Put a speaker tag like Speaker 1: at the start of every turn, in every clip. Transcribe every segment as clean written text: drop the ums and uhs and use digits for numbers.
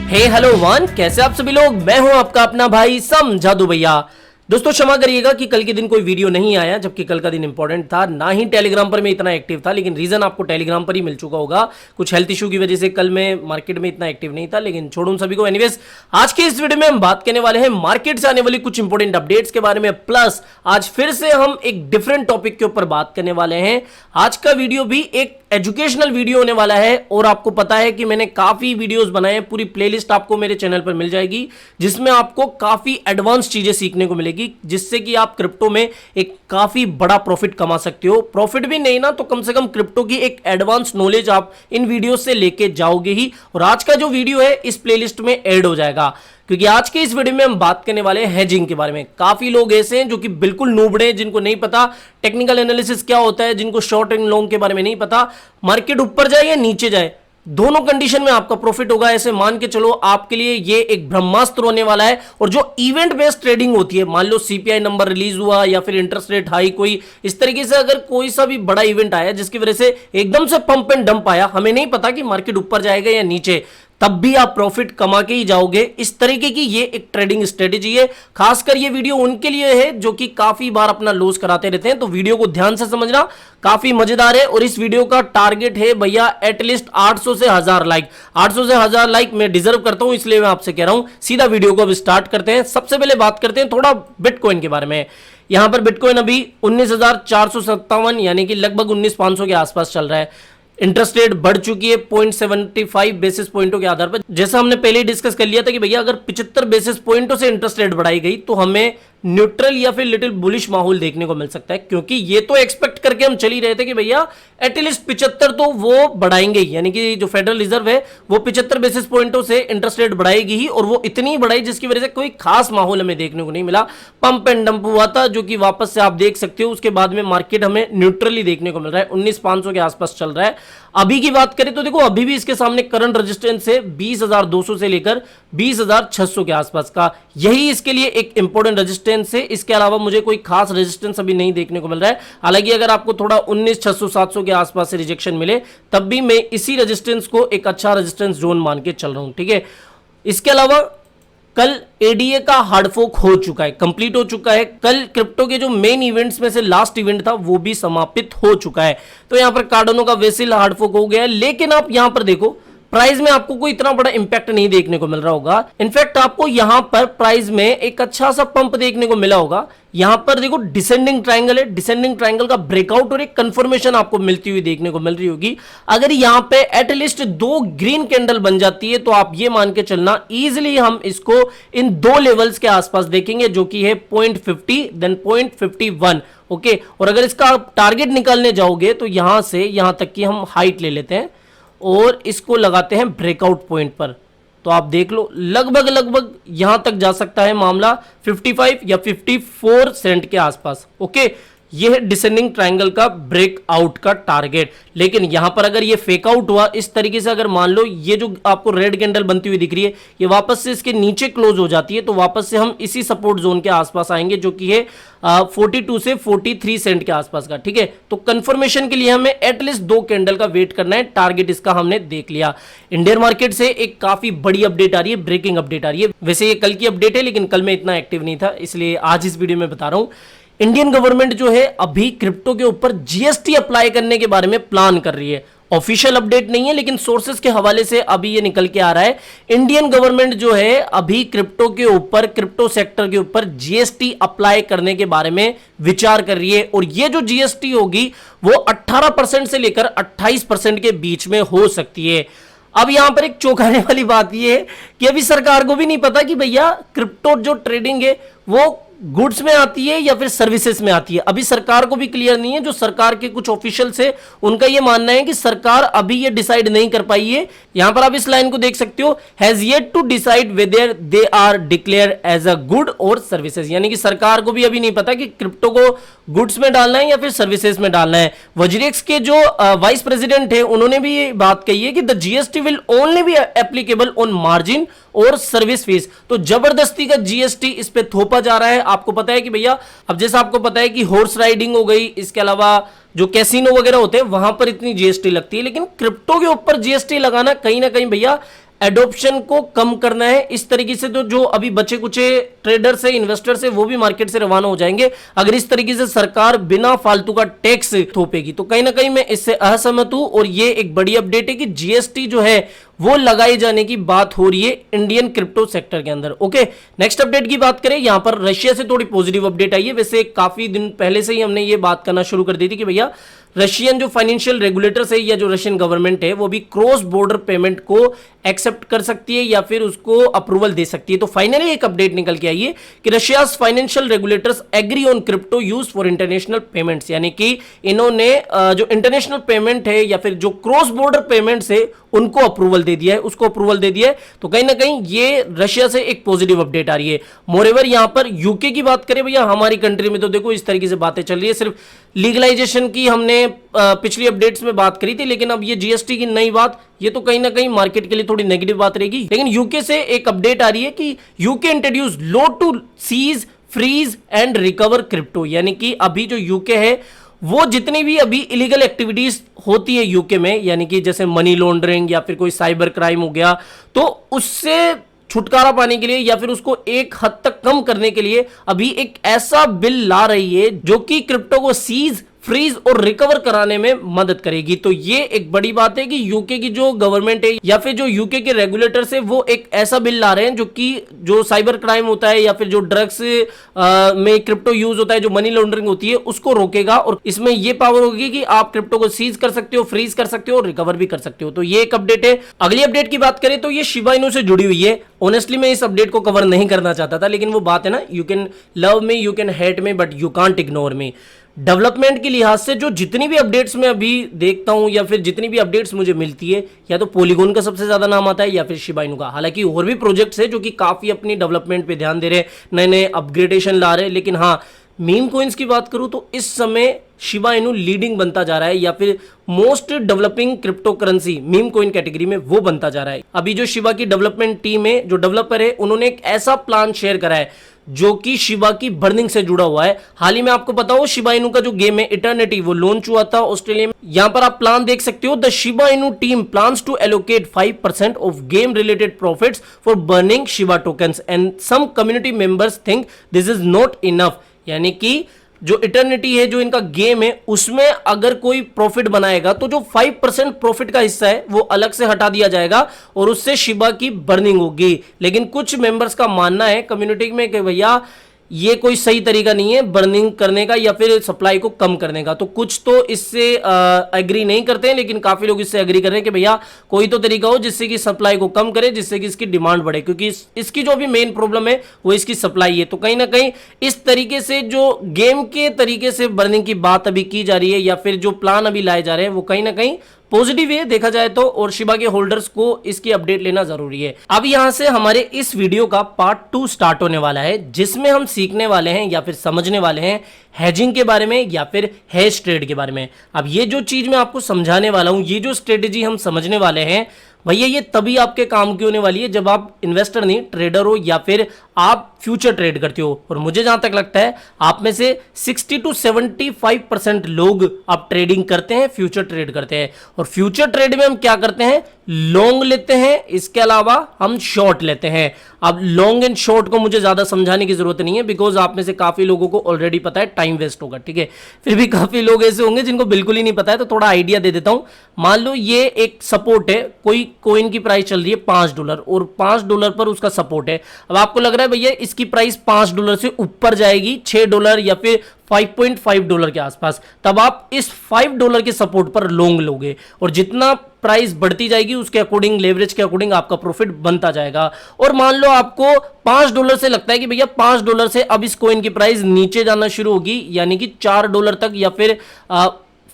Speaker 1: Hello one, कैसे आप सभी लोग। मैं हूं आपका अपना भाई समझादू भैया। दोस्तों क्षमा करिएगा कि कल के दिन कोई वीडियो नहीं आया, जबकि कल का दिन इंपॉर्टेंट था। ना ही टेलीग्राम पर मैं इतना एक्टिव था, लेकिन रीजन आपको टेलीग्राम पर ही मिल चुका होगा। कुछ हेल्थ इशू की वजह से कल मैं मार्केट में इतना एक्टिव नहीं था, लेकिन छोड़ो उन सभी को। एनीवेज, आज के इस वीडियो में हम बात करने वाले हैं मार्केट से आने वाली कुछ इंपॉर्टेंट अपडेट्स के बारे में। प्लस आज फिर से हम एक डिफरेंट टॉपिक के ऊपर बात करने वाले हैं। आज का वीडियो भी एक एजुकेशनल वीडियो होने वाला है, और आपको पता है कि मैंने काफी वीडियोस बनाए हैं। पूरी प्लेलिस्ट आपको मेरे चैनल पर मिल जाएगी, जिसमें आपको काफी एडवांस चीजें सीखने को मिलेगी, जिससे कि आप क्रिप्टो में एक काफी बड़ा प्रॉफिट कमा सकते हो। प्रॉफिट भी नहीं ना, तो कम से कम क्रिप्टो की एक एडवांस नॉलेज आप इन वीडियो से लेके जाओगे ही। और आज का जो वीडियो है इस प्लेलिस्ट में ऐड हो जाएगा, क्योंकि आज के इस वीडियो में हम बात करने वाले हैं हेजिंग के बारे में। काफी लोग ऐसे हैं जो कि बिल्कुल नूबड़े हैं, जिनको नहीं पता टेक्निकल एनालिसिस क्या होता है, जिनको शॉर्ट एंड लॉन्ग के बारे में नहीं पता। मार्केट ऊपर जाए या नीचे जाए, दोनों कंडीशन में आपका प्रॉफिट होगा। ऐसे मान के चलो, आपके लिए ये एक ब्रह्मास्त्र होने वाला है। और जो इवेंट बेस्ड ट्रेडिंग होती है, मान लो सीपीआई नंबर रिलीज हुआ या फिर इंटरेस्ट रेट हाई, कोई इस तरीके से अगर कोई सा भी बड़ा इवेंट आया जिसकी वजह से एकदम से पंप एंड डंप आया, हमें नहीं पता कि मार्केट ऊपर जाएगा या नीचे, तब भी आप प्रॉफिट कमा के ही जाओगे। इस तरीके की ये एक ट्रेडिंग स्ट्रेटेजी है। खासकर ये वीडियो उनके लिए है जो कि काफी बार अपना लॉस कराते रहते हैं, तो वीडियो को ध्यान से समझना, काफी मजेदार है। और इस वीडियो का टारगेट है भैया एटलीस्ट 800 से 1000 लाइक। 800 से 1000 लाइक मैं डिजर्व करता हूं, इसलिए मैं आपसे कह रहा हूं। सीधा वीडियो को अब स्टार्ट करते हैं। सबसे पहले बात करते हैं थोड़ा बिटकॉइन के बारे में। यहां पर बिटकॉइन अभी 19,457 यानी कि लगभग 19,500 के आसपास चल रहा है। इंटरेस्ट रेट बढ़ चुकी है 0.75 बेसिस पॉइंटों के आधार पर। जैसा हमने पहले ही डिस्कस कर लिया था कि भैया अगर 75 बेसिस पॉइंटों से इंटरेस्ट रेट बढ़ाई गई तो हमें न्यूट्रल या फिर लिटिल बुलिश माहौल देखने को मिल सकता है, क्योंकि ये तो एक्सपेक्ट करके हम चल ही रहे थे कि भैया एटलीस्ट 75 तो वो बढ़ाएंगे ही, यानी कि जो फेडरल रिजर्व है वो 75 बेसिस पॉइंटों से इंटरेस्ट रेट बढ़ाएगी ही। और वो इतनी बढ़ाई जिसकी वजह से कोई खास माहौल हमें देखने को नहीं मिला। पंप एंड डंप हुआ था, जो कि वापस से आप देख सकते हो। उसके बाद में मार्केट हमें न्यूट्रली देखने को मिल रहा है, 19,500 के आसपास चल रहा है। अभी की बात करें तो देखो, अभी भी इसके सामने करंट रेजिस्टेंस है 20,200 से लेकर 20,600 के आसपास का। यही इसके लिए एक इंपॉर्टेंट रेजिस्टेंस है। इसके अलावा मुझे कोई खास रेजिस्टेंस अभी नहीं देखने को मिल रहा है। हालांकि अगर आपको थोड़ा 19,600-700 के आसपास से रिजेक्शन मिले, तब भी मैं इसी रेजिस्टेंस को एक अच्छा रेजिस्टेंस जोन मान के चल रहा हूं, ठीक है। इसके अलावा कल एडीए का हार्ड फोक हो चुका है, कंप्लीट हो चुका है। कल क्रिप्टो के जो मेन इवेंट्स में से लास्ट इवेंट था वो भी समापित हो चुका है। तो यहां पर कार्डानो का वेसिल हार्ड फोक हो गया है। लेकिन आप यहां पर देखो, प्राइस में आपको कोई इतना बड़ा इंपैक्ट नहीं देखने को मिल रहा होगा। इनफैक्ट आपको यहां पर प्राइस में एक अच्छा सा पंप देखने को मिला होगा। यहां पर देखो डिसेंडिंग ट्रायंगल है, डिसेंडिंग ट्रायंगल का ब्रेकआउट और एक कंफर्मेशन आपको मिलती हुई देखने को मिल रही होगी। अगर यहां पे एटलीस्ट 2 ग्रीन कैंडल बन जाती है तो आप ये मान के चलना इजीली हम इसको इन 2 लेवल्स के आसपास देखेंगे, जो कि है 0.50 देन 0.51। ओके, और अगर इसका आप टारगेट निकालने जाओगे तो यहां से यहां तक की हम हाइट ले लेते हैं और इसको लगाते हैं ब्रेकआउट पॉइंट पर। तो आप देख लो, लगभग यहां तक जा सकता है मामला 55 या 54 सेंट के आसपास। ओके, ये है डिसेंडिंग ट्रायंगल का ब्रेकआउट का टारगेट। लेकिन यहां पर अगर ये फेक आउट हुआ इस तरीके से, अगर मान लो ये जो आपको रेड कैंडल बनती हुई दिख रही है, ये वापस से इसके नीचे क्लोज हो जाती है, तो वापस से हम इसी सपोर्ट जोन के आसपास आएंगे, जो कि है 42 से 43 सेंट के आसपास का, ठीक है। तो कंफर्मेशन के लिए हमें एटलीस्ट 2 कैंडल का वेट करना है। टारगेट इसका हमने देख लिया। इंडियन मार्केट से एक काफी बड़ी अपडेट आ रही है, ब्रेकिंग अपडेट आ रही है। वैसे ये कल की अपडेट है, लेकिन कल मैं इतना एक्टिव नहीं था, इसलिए आज इस वीडियो में बता रहा हूं। इंडियन गवर्नमेंट जो है अभी क्रिप्टो के ऊपर जीएसटी अप्लाई करने के बारे में प्लान कर रही है। ऑफिशियल अपडेट नहीं है, लेकिन सोर्सेस के हवाले से अभी ये निकल के आ रहा है। इंडियन गवर्नमेंट जो है अभी क्रिप्टो के ऊपर, क्रिप्टो सेक्टर के ऊपर जीएसटी अप्लाई करने के बारे में विचार कर रही है। और ये जो जीएसटी होगी वो 18% से लेकर 28% के बीच में हो सकती है। अब यहां पर एक चौंकाने वाली बात यह है कि अभी सरकार को भी नहीं पता कि भैया क्रिप्टो जो ट्रेडिंग है वो गुड्स में आती है या फिर सर्विसेज में आती है। अभी सरकार को भी क्लियर नहीं है। जो सरकार के कुछ ऑफिशियल्स है उनका यह मानना है कि सरकार अभी ये डिसाइड नहीं कर पाई है। यहां पर आप इस लाइन को देख सकते हो, has yet to decide whether they are declare as a good or services, यानी कि सरकार को भी अभी नहीं पता कि क्रिप्टो को गुड्स में डालना है या फिर सर्विसेज में डालना है। वज्रेक्स के जो वाइस प्रेसिडेंट है उन्होंने भी ये बात कही है कि the GST will only be applicable on margin और सर्विस फीस। तो जबरदस्ती का जीएसटी इस पे थोपा जा रहा है। आपको पता है कि भैया, अब जैसा आपको पता है कि हॉर्स राइडिंग हो गई, इसके अलावा जो कैसीनो वगैरह होते हैं वहां पर इतनी जीएसटी लगती है, लेकिन क्रिप्टो के ऊपर जीएसटी लगाना कहीं ना कहीं भैया एडॉप्शन को कम करना है। इस तरीके से तो जो अभी बचे कुचे ट्रेडर्स है, इन्वेस्टर्स है, वो भी मार्केट से रवाना हो जाएंगे अगर इस तरीके से सरकार बिना फालतू का टैक्स थोपेगी। तो कहीं ना कहीं मैं इससे असहमत हूं और ये एक बड़ी अपडेट है कि जीएसटी जो है वो लगाए जाने की बात हो रही है इंडियन क्रिप्टो सेक्टर के अंदर। ओके, नेक्स्ट अपडेट की बात करें, यहां पर रशिया से थोड़ी पॉजिटिव अपडेट आई है। वैसे काफी दिन पहले से ही हमने ये बात करना शुरू कर दी थी कि भैया रशियन जो फाइनेंशियल रेगुलेटर्स है या जो रशियन गवर्नमेंट है वो भी क्रॉस बॉर्डर पेमेंट को एक्सेप्ट कर सकती है या फिर उसको अप्रूवल दे सकती है। तो फाइनली एक अपडेट निकल के आई है कि Russia's financial regulators agree on crypto use for international payments, यानी कि इन्होंने जो इंटरनेशनल पेमेंट है या फिर जो क्रॉस बॉर्डर पेमेंट्स है उनको अप्रूवल दे दिया है, उसको अप्रूवल दे दिया है। तो कहीं ना कहीं ये रशिया से एक पॉजिटिव अपडेट आ रही है। मोरेवर यहां पर यूके की बात करें भैया, हमारी कंट्री में तो देखो इस तरीके से बातें चल रही है। सिर्फ लीगलाइजेशन की हमने पिछली अपडेट्स में बात करी थी, लेकिन अब ये जीएसटी की नई बात, ये तो कहीं ना कहीं मार्केट के लिए थोड़ी नेगेटिव बात रहेगी। लेकिन यूके से एक अपडेट आ रही है कि UK introduce law to seize, freeze and recover crypto, यानी कि अभी जो यूके है वो जितनी भी अभी इलीगल एक्टिविटीज होती है यूके में, यानी कि जैसे मनी लॉन्ड्रिंग या फिर कोई साइबर क्राइम हो गया, तो उससे छुटकारा पाने के लिए या फिर उसको एक हद तक कम करने के लिए अभी एक ऐसा बिल ला रही है जो कि क्रिप्टो को सीज, फ्रीज और रिकवर कराने में मदद करेगी। तो ये एक बड़ी बात है कि यूके की जो गवर्नमेंट है या फिर जो यूके के रेगुलेटर्स है वो एक ऐसा बिल ला रहे हैं जो कि जो साइबर क्राइम होता है या फिर जो ड्रग्स में क्रिप्टो यूज होता है, जो मनी लॉन्ड्रिंग होती है, उसको रोकेगा। और इसमें ये पावर होगी कि आप क्रिप्टो को सीज कर सकते हो, फ्रीज कर सकते हो और रिकवर भी कर सकते हो। तो ये एक अपडेट है। अगली अपडेट की बात करें तो ये शिबा इनू से जुड़ी हुई है। ऑनेस्टली मैं इस अपडेट को कवर नहीं करना चाहता था, लेकिन वो बात है ना, you can love me, you can hate me, but you can't ignore me. Development के लिहाज से जो जितनी भी अपडेट्स मैं अभी देखता हूं या फिर जितनी भी अपडेट्स मुझे मिलती है, या तो पॉलीगॉन का सबसे ज्यादा नाम आता है या फिर शिबा इनू का। हालांकि और भी प्रोजेक्ट्स है जो कि काफी अपनी डेवलपमेंट पे ध्यान दे रहे हैं, नए नए अपग्रेडेशन ला रहे हैं। लेकिन हाँ, मीम कॉइन्स की बात करूं तो इस समय शिबा इनू लीडिंग बनता जा रहा है या फिर most developing crypto currency meme coin category में वो बनता जा रहा है। अभी जो शिबा की डेवलपमेंट टीम है, जो डेवलपर है, उन्होंने एक ऐसा प्लान शेयर करा है जो कि शिबा की बर्निंग से जुड़ा हुआ है। हाल ही में आपको पता हो शिबा इनू का जो गेम है इटर्निटी, वो लॉन्च हुआ था ऑस्ट्रेलिया में। यहां पर आप प्लान देख सकते हो, the Shiba Inu team plans to allocate 5% of game related profits for burning Shiba tokens and some community members think this is not enough. यानी कि जो इटर्निटी है, जो इनका गेम है, उसमें अगर कोई प्रॉफिट बनाएगा तो जो 5% प्रॉफिट का हिस्सा है वो अलग से हटा दिया जाएगा और उससे शिबा की बर्निंग होगी। लेकिन कुछ मेंबर्स का मानना है कम्युनिटी में कि भैया ये कोई सही तरीका नहीं है बर्निंग करने का या फिर सप्लाई को कम करने का। तो कुछ तो इससे एग्री नहीं करते हैं, लेकिन काफी लोग इससे एग्री कर रहे हैं कि भैया कोई तो तरीका हो जिससे कि सप्लाई को कम करे, जिससे कि इसकी डिमांड बढ़े, क्योंकि इसकी जो भी मेन प्रॉब्लम है वो इसकी सप्लाई है। तो कहीं ना कहीं इस तरीके से जो गेम के तरीके से बर्निंग की बात अभी की जा रही है या फिर जो प्लान अभी लाए जा रहे हैं वो कहीं ना कहीं पॉजिटिव है देखा जाए तो, और शिबा के होल्डर्स को इसकी अपडेट लेना जरूरी है। अब यहां से हमारे इस वीडियो का पार्ट 2 स्टार्ट होने वाला है, जिसमें हम सीखने वाले हैं या फिर समझने वाले हैं हेजिंग के बारे में या फिर हेज ट्रेड के बारे में। अब ये जो चीज मैं आपको समझाने वाला हूं, ये जो स्ट्रेटेजी हम समझने वाले हैं भैया, ये तभी आपके काम की होने वाली है जब आप इन्वेस्टर नहीं ट्रेडर हो या फिर आप फ्यूचर ट्रेड करते हो। और मुझे जहां तक लगता है आप में से 60 to 75% लोग आप ट्रेडिंग करते हैं, फ्यूचर ट्रेड करते हैं। और फ्यूचर ट्रेड में हम क्या करते हैं, लॉन्ग लेते हैं, इसके अलावा हम शॉर्ट लेते हैं। अब लॉन्ग एंड शॉर्ट को मुझे ज्यादा समझाने की जरूरत नहीं है, बिकॉज आप में से काफी लोगों को ऑलरेडी पता है, टाइम वेस्ट होगा, ठीक है। फिर भी काफी लोग ऐसे होंगे जिनको बिल्कुल ही नहीं पता है, तो थोड़ा आइडिया दे देता हूं। मान लो ये एक सपोर्ट है, कोई कॉइन की प्राइस चल रही है $5 और $5 पर उसका सपोर्ट है। अब आपको लग रहा है भैया इसकी प्राइस $5 से ऊपर जाएगी, $6 या फिर $5.5 के आसपास, तब आप इस $5 के सपोर्ट पर लॉन्ग लोगे और जितना प्राइस बढ़ती जाएगी उसके अकॉर्डिंग, लेवरेज के अकॉर्डिंग आपका प्रॉफिट बनता जाएगा। और मान लो आपको $5 से लगता है कि भैया $5 से अब इस कॉइन की प्राइस नीचे जाना शुरू होगी, यानी कि $4 तक या फिर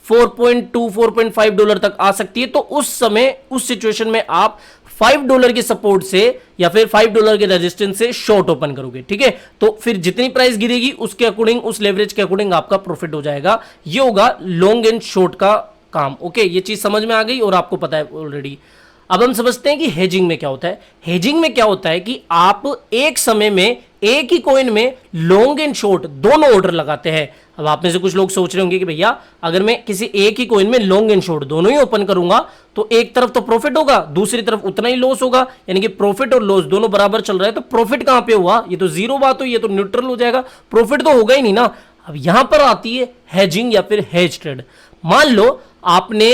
Speaker 1: 4.2 $4.5 तक आ सकती है, तो उस समय उस सिचुएशन में आप $5 के सपोर्ट से या फिर $5 के रेजिस्टेंस से शॉर्ट ओपन करोगे, ठीक है। तो फिर जितनी प्राइस गिरेगी उसके अकॉर्डिंग, उस लेवरेज के अकॉर्डिंग आपका प्रॉफिट हो जाएगा। ये होगा लॉन्ग एंड शॉर्ट का काम। ओके, ये चीज समझ में आ गई और आपको पता है ऑलरेडी। अब हम समझते हैं कि हेजिंग में क्या होता है। हेजिंग में क्या होता है कि आप एक समय में एक ही कॉइन में लॉन्ग एंड शॉर्ट दोनों ऑर्डर लगाते हैं। अब आप में से कुछ लोग सोच रहे होंगे कि भैया अगर मैं किसी एक ही कॉइन में लॉन्ग एंड शॉर्ट दोनों ही ओपन करूंगा तो एक तरफ तो प्रॉफिट होगा, दूसरी तरफ उतना ही लॉस होगा, यानी कि प्रॉफिट और लॉस दोनों बराबर चल रहा है, तो प्रॉफिट कहां पे हुआ? ये तो जीरो बात हुई, ये तो न्यूट्रल हो जाएगा, प्रॉफिट तो होगा ही नहीं ना। अब यहां पर आती है हेजिंग या फिर हेज ट्रेड। मान लो आपने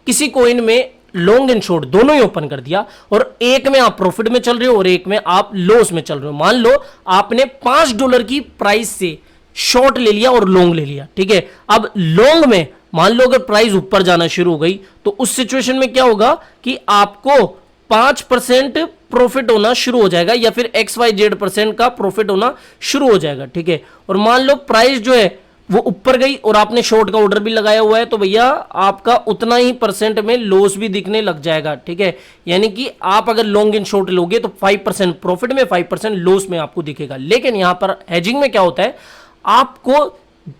Speaker 1: किसी कॉइन में लॉन्ग एंड शॉर्ट दोनों ही ओपन कर दिया और एक में आप प्रॉफिट में चल रहे हो और एक में आप लॉस में चल रहे हो। मान लो आपने $5 की प्राइस से शॉर्ट ले लिया और लॉन्ग ले लिया, ठीक है। अब लॉन्ग में मान लो अगर प्राइस ऊपर जाना शुरू हो गई तो उस सिचुएशन में क्या होगा कि आपको 5% प्रॉफिट होना शुरू हो जाएगा या फिर XYZ% का प्रॉफिट होना शुरू हो जाएगा, ठीक है। और मान लो प्राइस जो है वो ऊपर गई और आपने शॉर्ट का ऑर्डर भी लगाया हुआ है तो भैया आपका उतना ही परसेंट में लॉस भी दिखने लग जाएगा, ठीक है। यानी कि आप अगर लॉन्ग एंड शॉर्ट लोगे तो 5% प्रॉफिट में 5% लॉस में आपको दिखेगा। लेकिन यहां पर हेजिंग में क्या होता है, आपको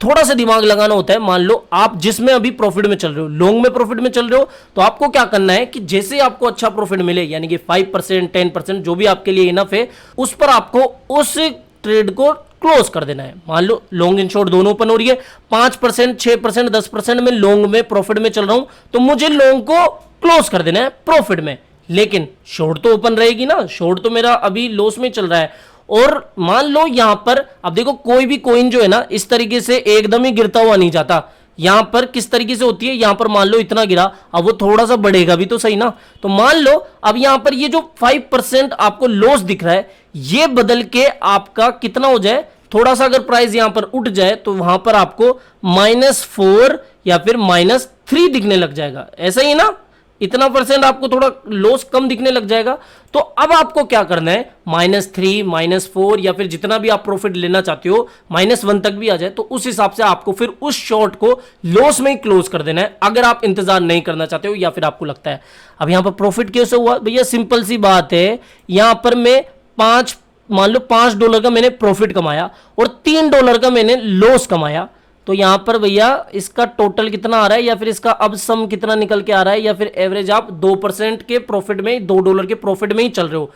Speaker 1: थोड़ा सा दिमाग लगाना होता है। मान लो आप जिसमें अभी प्रॉफिट में चल रहे हो, लॉन्ग में प्रॉफिट में चल रहे हो, तो आपको क्या करना है कि जैसे आपको अच्छा प्रॉफिट मिले यानी कि 5% 10% जो भी आपके लिए इनफ है, उस पर आपको उस ट्रेड को क्लोज कर देना है। मान लो लॉन्ग एंड शॉर्ट दोनों ओपन हो रही है, 5% 6% 10% में लॉन्ग में प्रॉफिट में चल रहा हूं तो मुझे लॉन्ग को क्लोज कर देना है प्रॉफिट में। लेकिन शॉर्ट तो ओपन रहेगी ना, शॉर्ट तो मेरा अभी लॉस में चल रहा है। और मान लो यहां पर अब देखो कोई भी कॉइन जो है ना इस तरीके से एकदम ही गिरता हुआ नहीं जाता। यहां पर किस तरीके से होती है, यहां पर मान लो इतना गिरा, अब वो थोड़ा सा बढ़ेगा भी तो सही ना। तो मान लो अब यहां पर ये जो 5% आपको लॉस दिख रहा है ये बदल के आपका कितना हो जाए, थोड़ा सा अगर प्राइस यहां पर उठ जाए तो वहां पर आपको -4 या फिर -3 दिखने लग जाएगा। ऐसा ही है ना, इतना परसेंट आपको थोड़ा लॉस कम दिखने लग जाएगा। तो अब आपको क्या करना है, -3 -4 या फिर जितना भी आप प्रॉफिट लेना चाहते हो -1 तक भी आ जाए तो उस हिसाब से आपको फिर उस शॉर्ट को लॉस में ही क्लोज कर देना है, अगर आप इंतजार नहीं करना चाहते हो या फिर आपको लगता है। अब यहां पर प्रॉफिट कैसे हुआ भैया, सिंपल सी बात है। यहां पर मैं मान लो $5 का मैंने प्रॉफिट कमाया और $3 का मैंने लॉस कमाया, तो यहां पर भैया इसका टोटल कितना आ रहा है या फिर इसका अब सम कितना निकल के आ रहा है, या फिर एवरेज आप 2% के प्रॉफिट में, $2 के प्रॉफिट में ही चल रहे हो।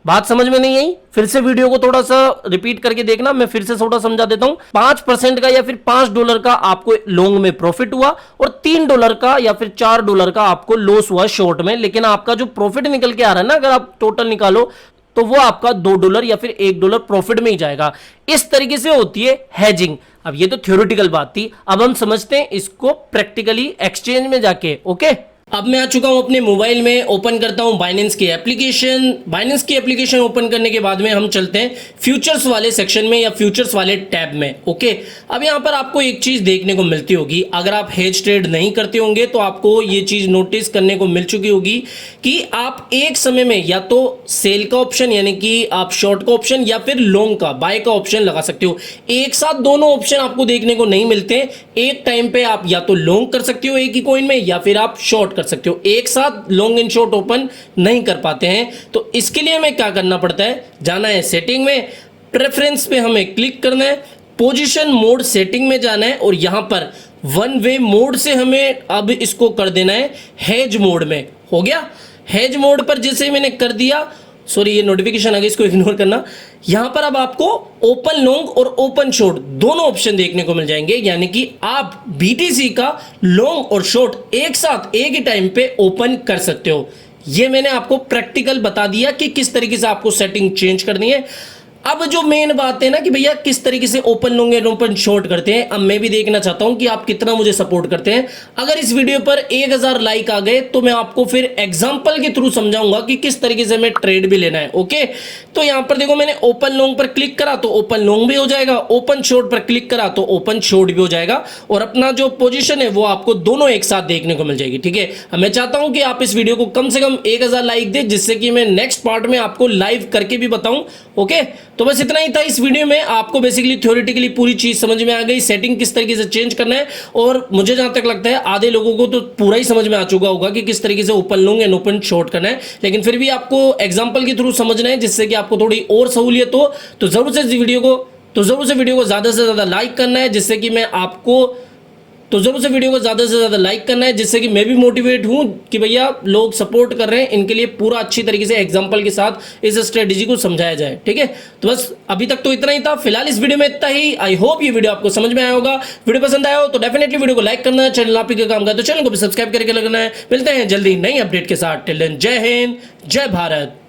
Speaker 1: बात समझ में नहीं आई, फिर से वीडियो को थोड़ा सा रिपीट करके देखना, मैं फिर से थोड़ा समझा देता हूं। 5% का या फिर $5 का आपको लॉन्ग में प्रॉफिट हुआ और $3 का या फिर $4 का आपको लॉस हुआ शॉर्ट में। लेकिन आपका जो प्रॉफिट निकल के आ रहा है ना, अगर आप टोटल निकालो तो वो आपका $2 या फिर $1 प्रॉफिट में ही जाएगा। इस तरीके से होती है हेजिंग। अब ये तो थ्योरेटिकल बात थी, अब हम समझते हैं इसको प्रैक्टिकली एक्सचेंज में जाके। ओके, अब मैं आ चुका हूं अपने मोबाइल में, ओपन करता हूं बाइनेंस की एप्लीकेशन। बाइनेंस की एप्लीकेशन ओपन करने के बाद में हम चलते हैं फ्यूचर्स वाले सेक्शन में या फ्यूचर्स वाले टैब में। ओके, अब यहां पर आपको एक चीज देखने को मिलती होगी, अगर आप हेज ट्रेड नहीं करते होंगे तो आपको ये चीज नोटिस करने को मिल चुकी होगी कि आप एक समय में या तो सेल का ऑप्शन यानी कि आप शॉर्ट का ऑप्शन या फिर लॉन्ग का बाय का ऑप्शन लगा सकते हो। एक साथ दोनों ऑप्शन आपको देखने को नहीं मिलते। एक टाइम पे आप या तो लॉन्ग कर सकते हो एक ही कॉइन में या फिर आप शॉर्ट कर सकते हो, एक साथ लॉन्ग एंड शॉर्ट ओपन नहीं कर पाते हैं। तो इसके लिए हमें क्या करना पड़ता है, जाना है सेटिंग में, प्रेफरेंस पे हमें क्लिक करना है, पोजीशन मोड सेटिंग में जाना है और यहां पर वन वे मोड से हमें अब इसको कर देना है हेज मोड में। हो गया, हेज मोड पर जैसे मैंने कर दिया, सॉरी ये नोटिफिकेशन आ गई, इसको इग्नोर करना। यहां पर अब आपको ओपन लॉन्ग और ओपन शॉर्ट दोनों ऑप्शन देखने को मिल जाएंगे, यानी कि आप बीटीसी का लॉन्ग और शॉर्ट एक साथ एक ही टाइम पे ओपन कर सकते हो। ये मैंने आपको प्रैक्टिकल बता दिया कि किस तरीके से आपको सेटिंग चेंज करनी है। अब जो मेन बात है ना कि भैया किस तरीके से open long and open short करते हैं, अब मैं भी देखना चाहता हूं कि आप कितना मुझे सपोर्ट करते हैं। अगर इस वीडियो पर 1000 लाइक आ गए तो मैं आपको फिर एग्जांपल के थ्रू समझाऊंगा कि किस तरीके से हमें ट्रेड भी लेना है। ओके, तो यहां पर देखो मैंने ओपन लॉन्ग पर क्लिक करा तो ओपन लॉन्ग भी हो जाएगा, ओपन शॉर्ट पर क्लिक करा तो ओपन शॉर्ट भी हो जाएगा और अपना जो पोजीशन है वो आपको दोनों एक साथ देखने को मिल जाएगी। ठीक है, मैं चाहता हूं कि आप इस वीडियो को कम से कम 1000 लाइक दे, जिससे कि मैं नेक्स्ट पार्ट में आपको लाइव करके भी बताऊं। ओके, तो बस इतना ही था इस वीडियो में। आपको बेसिकली थ्योरेटिकली पूरी चीज समझ में आ गई, सेटिंग किस तरीके से चेंज करना है, और मुझे जहां तक लगता है आधे लोगों को तो पूरा ही समझ में आ चुका होगा कि किस तरीके से open long and open short करना है। लेकिन फिर भी आपको एग्जांपल के थ्रू समझना है, जिससे कि आपको थोड़ी और सहूलियत हो। तो जरूर से वीडियो को ज्यादा से ज्यादा लाइक करना है, जिससे कि मैं आपको तो जरूर से वीडियो को ज़्यादा से ज़्यादा लाइक करना है, जिससे कि मैं भी मोटिवेट हूँ कि भैया लोग सपोर्ट कर रहे हैं, इनके लिए पूरा अच्छी तरीके से एग्जांपल के साथ इस स्ट्रेटेजी को समझाया जाए। ठीक है, तो बस अभी तक तो इतना ही था, फिलहाल इस वीडियो में इतना ही। आई होप ये वीडियो आपको समझ में आया होगा। वीडियो पसंद आया हो तो डेफिनेटली वीडियो को लाइक करना है, चैनल आप ही का काम का तो चैनल को भी सब्सक्राइब करके लगना है। मिलते हैं जल्दी नई अपडेट के साथ। टिल देन जय हिंद, जय भारत।